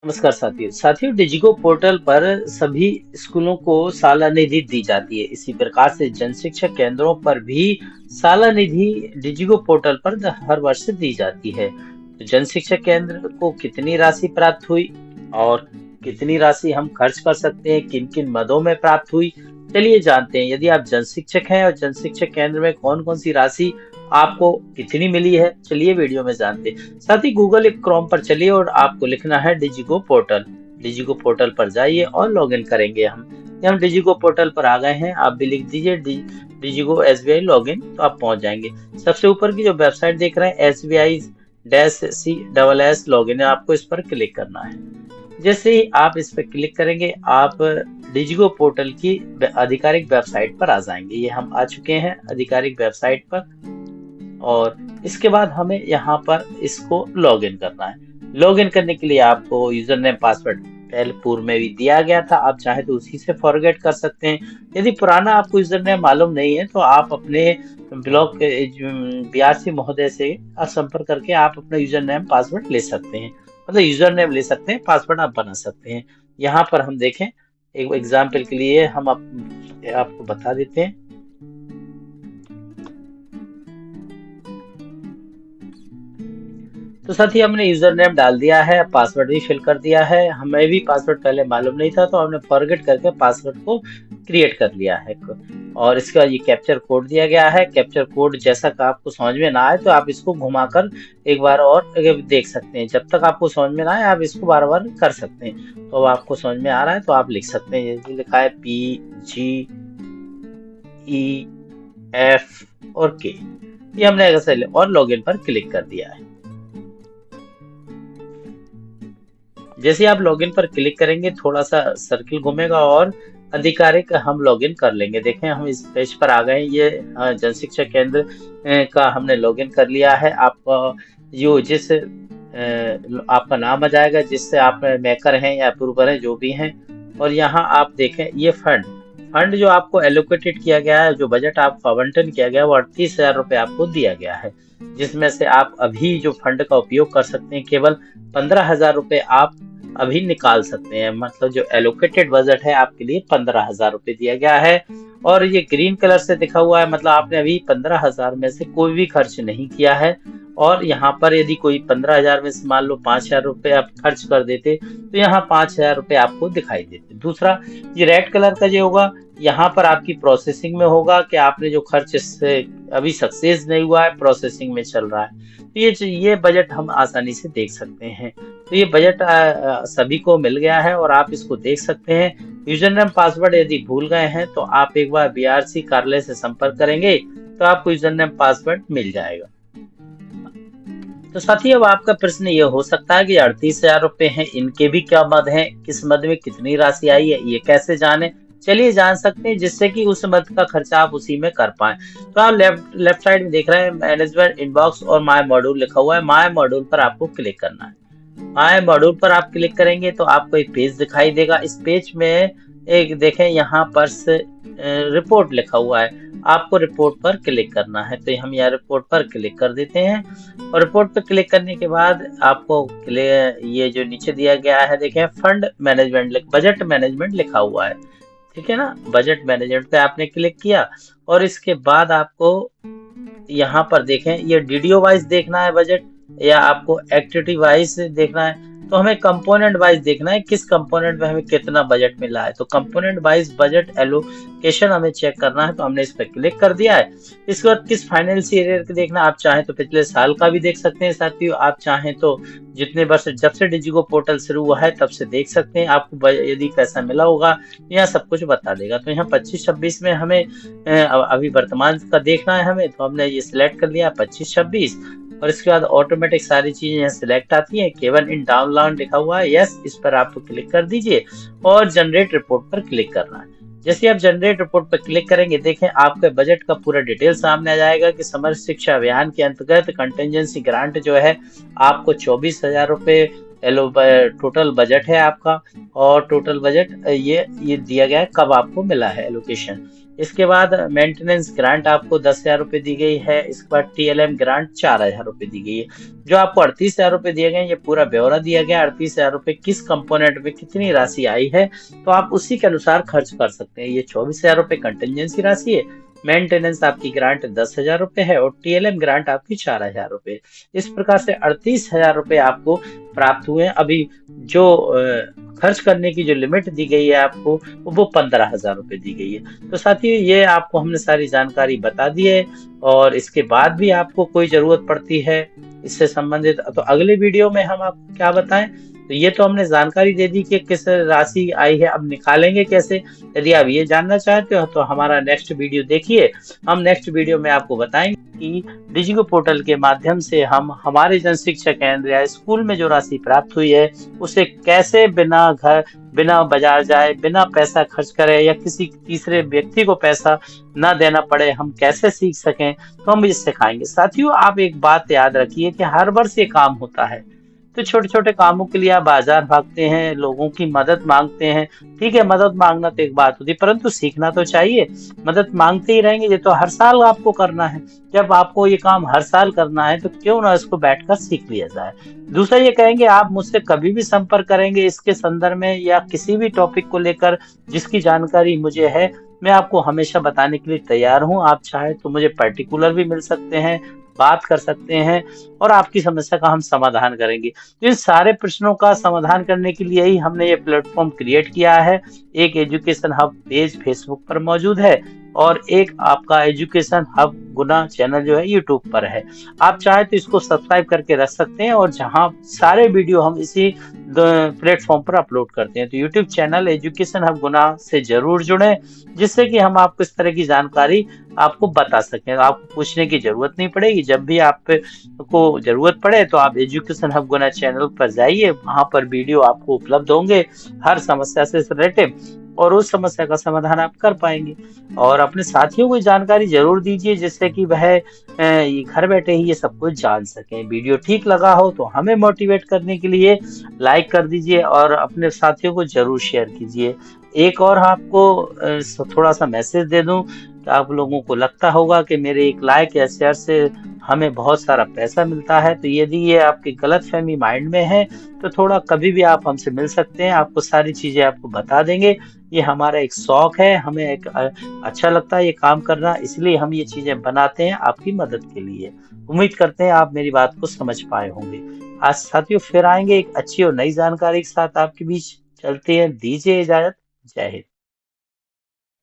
नमस्कार साथियों डिजिको पोर्टल पर सभी स्कूलों को सालाना निधि दी जाती है। इसी प्रकार से जन शिक्षा केंद्रों पर भी सालाना निधि डिजिको पोर्टल पर हर वर्ष दी जाती है। तो जन शिक्षा केंद्र को कितनी राशि प्राप्त हुई और कितनी राशि हम खर्च कर सकते हैं, किन किन मदों में प्राप्त हुई, चलिए जानते हैं। यदि आप जन शिक्षक हैं और जन शिक्षक केंद्र में कौन कौन सी राशि आपको कितनी मिली है, चलिए वीडियो में जानते हैं। साथ ही गूगल एक क्रोम पर चलिए और आपको लिखना है डिजिको पोर्टल। डिजिको पोर्टल पर जाइए और लॉगिन करेंगे हम। ये हम डिजिको पोर्टल पर आ गए हैं, आप भी लिख दीजिए डिजिको एसबीआई लॉगिन, तो आप पहुंच जाएंगे। सबसे ऊपर की जो वेबसाइट देख रहे हैं SBI-CSS लॉगिन है, आपको इस पर क्लिक करना है। जैसे ही आप इस पर क्लिक करेंगे आप डिजिको पोर्टल की आधिकारिक वेबसाइट पर आ जाएंगे। ये हम आ चुके हैं आधिकारिक वेबसाइट पर और इसके बाद हमें यहाँ पर इसको लॉगिन करना है। लॉगिन करने के लिए आपको यूजर नेम पासवर्ड पहले पूर्व में भी दिया गया था, आप चाहे तो उसी से फॉरगेट कर सकते हैं। यदि पुराना आपको यूजर नेम मालूम नहीं है तो आप अपने ब्लॉक बीआरसी महोदय से संपर्क करके आप अपना यूजर नेम पासवर्ड ले सकते हैं, मतलब यूजर नेम ले सकते हैं, पासवर्ड आप बना सकते हैं। यहाँ पर हम देखें, एक एग्जाम्पल के लिए हम आपको बता देते हैं। तो साथ ही हमने यूजर नेम डाल दिया है, पासवर्ड भी फिल कर दिया है। हमें भी पासवर्ड पहले मालूम नहीं था तो हमने फॉरगेट करके पासवर्ड को क्रिएट कर लिया है। और इसके बाद ये कैप्चर कोड दिया गया है। कैप्चर कोड जैसा कि आपको समझ में ना आए तो आप इसको घुमाकर एक बार और देख सकते हैं। जब तक आपको समझ में ना आए आप इसको बार बार कर सकते हैं। तो अब आपको समझ में आ रहा है तो आप लिख सकते हैं। जैसे लिखा है PGEF और K, ये हमने ऐसे और लॉगिन पर क्लिक कर दिया है। जैसे आप लॉगिन पर क्लिक करेंगे थोड़ा सा सर्किल घूमेगा और आधिकारिक हम लॉगिन कर लेंगे। देखें हम इस पेज पर आ गए। ये जन शिक्षा केंद्र का हमने लॉगिन कर लिया है। आपका आपका नाम आ जाएगा जिससे आप मेकर हैं या अप्रूवर हैं, जो भी हैं। और यहाँ आप देखें ये फंड जो आपको एलोकेटेड किया गया है, जो बजट आपको आवंटन किया गया है, वो 38,000 रुपये आपको दिया गया है, जिसमें से आप अभी जो फंड का उपयोग कर सकते हैं केवल 15,000 रुपये आप अभी निकाल सकते हैं। मतलब जो एलोकेटेड बजट है आपके लिए 15,000 रुपये दिया गया है। और ये ग्रीन कलर से दिखा हुआ है, मतलब आपने अभी 15,000 में से कोई भी खर्च नहीं किया है। और यहाँ पर यदि कोई 15,000 में से मान लो 5,000 रुपये आप खर्च कर देते तो यहाँ 5,000 रुपये आपको दिखाई देते। दूसरा ये रेड कलर का जो होगा, यहाँ पर आपकी प्रोसेसिंग में होगा कि आपने जो खर्च इससे अभी सक्सेस नहीं हुआ है, प्रोसेसिंग में चल रहा है। तो ये बजट हम आसानी से देख सकते हैं। तो ये बजट सभी को मिल गया है और आप इसको देख सकते हैं। यूजर नेम पासवर्ड यदि भूल गए हैं तो आप एक बार बीआरसी कार्यालय से संपर्क करेंगे तो आपको यूजर नेम पासवर्ड मिल जाएगा। तो साथी अब आपका प्रश्न ये हो सकता है कि 38,000 रुपये हैं, इनके भी क्या मद हैं, किस मद में कितनी राशि आई है, ये कैसे जाने। चलिए जान सकते हैं, जिससे कि उस मद का खर्चा आप उसी में कर पाए। तो आप लेफ्ट साइड में देख रहे हैं मैनेजमेंट इनबॉक्स और माय मॉड्यूल लिखा हुआ है। माय मॉड्यूल पर आपको क्लिक करना है। माय मॉड्यूल पर आप क्लिक करेंगे तो आपको एक पेज दिखाई देगा। इस पेज में एक देखें यहाँ पर रिपोर्ट लिखा हुआ है, आपको रिपोर्ट पर क्लिक करना है। तो हम यहाँ रिपोर्ट पर क्लिक कर देते हैं और रिपोर्ट पर क्लिक करने के बाद आपको ये जो नीचे दिया गया है देखें फंड मैनेजमेंट, बजट मैनेजमेंट लिखा हुआ है, ठीक है ना। बजट मैनेजमेंट पे आपने क्लिक किया और इसके बाद आपको यहाँ पर देखें ये डीडीओ वाइज देखना है बजट या आपको एक्टिविटी वाइज देखना है। तो हमें कंपोनेंट वाइज देखना है, किस कंपोनेंट में हमें कितना बजट मिला है। तो कंपोनेंट वाइज बजट एलोकेशन हमें चेक करना है, तो हमने इस पर क्लिक कर दिया है। इसके बाद किस फाइनेंशियल ईयर का देखना, आप चाहें तो पिछले साल का भी देख सकते हैं साथियों, आप चाहें तो जितने वर्ष जब से डिजिको पोर्टल शुरू हुआ है तब से देख सकते हैं। आपको यदि पैसा मिला होगा यहाँ सब कुछ बता देगा। तो यहाँ 25-26 में हमें अभी वर्तमान का देखना है हमें, तो हमने ये सिलेक्ट कर लिया 25-26 और इसके बाद ऑटोमेटिक सारी चीजें यहाँ सिलेक्ट आती हैं। केवल इन डाउनलोड लिखा हुआ है, यस, इस पर आप क्लिक कर दीजिए और जनरेट रिपोर्ट पर क्लिक करना है। जैसे आप जनरेट रिपोर्ट पर क्लिक करेंगे देखें आपके बजट का पूरा डिटेल सामने आ जाएगा कि समग्र शिक्षा अभियान के अंतर्गत कंटिजेंसी ग्रांट जो है आपको 24,000 रुपये टोटल बजट है आपका। और टोटल बजट ये दिया गया है कब आपको मिला है एलोकेशन। इसके बाद मेंटेनेंस ग्रांट आपको 10,000 रुपये दी गई है। इसके बाद TLM ग्रांट 4,000 रुपये दी गई है। जो आपको 38,000 रुपये दिए गए, ये पूरा ब्यौरा दिया गया। 38,000 रुपये किस कंपोनेंट में कितनी राशि आई है, तो आप उसी के अनुसार खर्च कर सकते हैं। ये 24,000 रुपये कंटिजेंसी राशि है। मेंटेनेंस आपकी ग्रांट 10,000 रुपये है और TLM ग्रांट आपकी 4,000 रुपये। इस प्रकार से 38,000 रुपये आपको प्राप्त हुए हैं। अभी जो खर्च करने की जो लिमिट दी गई है आपको, वो 15,000 रुपये दी गई है। तो साथियों, ये आपको हमने सारी जानकारी बता दी है, और इसके बाद भी आपको कोई जरूरत पड़ती है इससे संबंधित, तो अगले वीडियो में हम आपको क्या बताएं। तो ये तो हमने जानकारी दे दी कि किस राशि आई है, अब निकालेंगे कैसे। यदि आप ये जानना चाहते हो तो हमारा नेक्स्ट वीडियो देखिए। हम नेक्स्ट वीडियो में आपको बताएंगे कि डिजिगो पोर्टल के माध्यम से हम हमारे जन शिक्षा केंद्र या स्कूल में जो राशि प्राप्त हुई है, उसे कैसे बिना बाजार जाए, बिना पैसा खर्च करे या किसी तीसरे व्यक्ति को पैसा ना देना पड़े, हम कैसे सीख सकें, तो हम ये सिखाएंगे। साथियों, आप एक बात याद रखिए कि हर वर्ष ये काम होता है। तो छोटे छोटे कामों के लिए आप बाजार भागते हैं, लोगों की मदद मांगते हैं। ठीक है, मदद मांगना तो एक बात होती है, परंतु सीखना तो चाहिए। मदद मांगते ही रहेंगे, ये तो हर साल आपको करना है। जब आपको ये काम हर साल करना है, तो क्यों ना इसको बैठकर सीख लिया जाए। दूसरा ये कहेंगे, आप मुझसे कभी भी संपर्क करेंगे इसके संदर्भ में या किसी भी टॉपिक को लेकर जिसकी जानकारी मुझे है, मैं आपको हमेशा बताने के लिए तैयार हूँ। आप चाहे तो मुझे पर्टिकुलर भी मिल सकते हैं, बात कर सकते हैं, और आपकी समस्या का हम समाधान करेंगे। तो इन सारे प्रश्नों का समाधान करने के लिए ही हमने ये प्लेटफॉर्म क्रिएट किया है। एक एजुकेशन हब पेज फेसबुक पर मौजूद है, और एक आपका एजुकेशन हब गुना चैनल जो है यूट्यूब पर है। आप चाहे तो इसको सब्सक्राइब करके रख सकते हैं, और जहां सारे वीडियो हम इसी प्लेटफॉर्म पर अपलोड करते हैं। तो यूट्यूब चैनल एजुकेशन हब गुना से जरूर जुड़ें, जिससे कि हम आपको इस तरह की जानकारी आपको बता सकें। आपको पूछने की जरूरत नहीं पड़ेगी। जब भी आपको जरूरत पड़े तो आप एजुकेशन हब गुना चैनल पर जाइए, वहां पर वीडियो आपको उपलब्ध होंगे हर समस्या से रिलेटेड, और उस समस्या का समाधान आप कर पाएंगे। और अपने साथियों को जानकारी जरूर दीजिए, जिससे कि वह ये घर बैठे ही ये सब कुछ जान सकें। वीडियो ठीक लगा हो तो हमें मोटिवेट करने के लिए लाइक कर दीजिए, और अपने साथियों को जरूर शेयर कीजिए। एक और आपको थोड़ा सा मैसेज दे दूं, कि आप लोगों को लगता होगा कि मेरे एक लाइक या शेयर से हमें बहुत सारा पैसा मिलता है। तो यदि ये आपकी गलतफहमी माइंड में है, तो थोड़ा कभी भी आप हमसे मिल सकते हैं, आपको सारी चीजें आपको बता देंगे। ये हमारा एक शौक है, हमें एक अच्छा लगता है ये काम करना, इसलिए हम ये चीजें बनाते हैं आपकी मदद के लिए। उम्मीद करते हैं आप मेरी बात को समझ पाए होंगे। आज साथियों फिर आएंगे एक अच्छी और नई जानकारी के साथ आपके बीच। चलते हैं, दीजिए इजाजत। जय हिंद।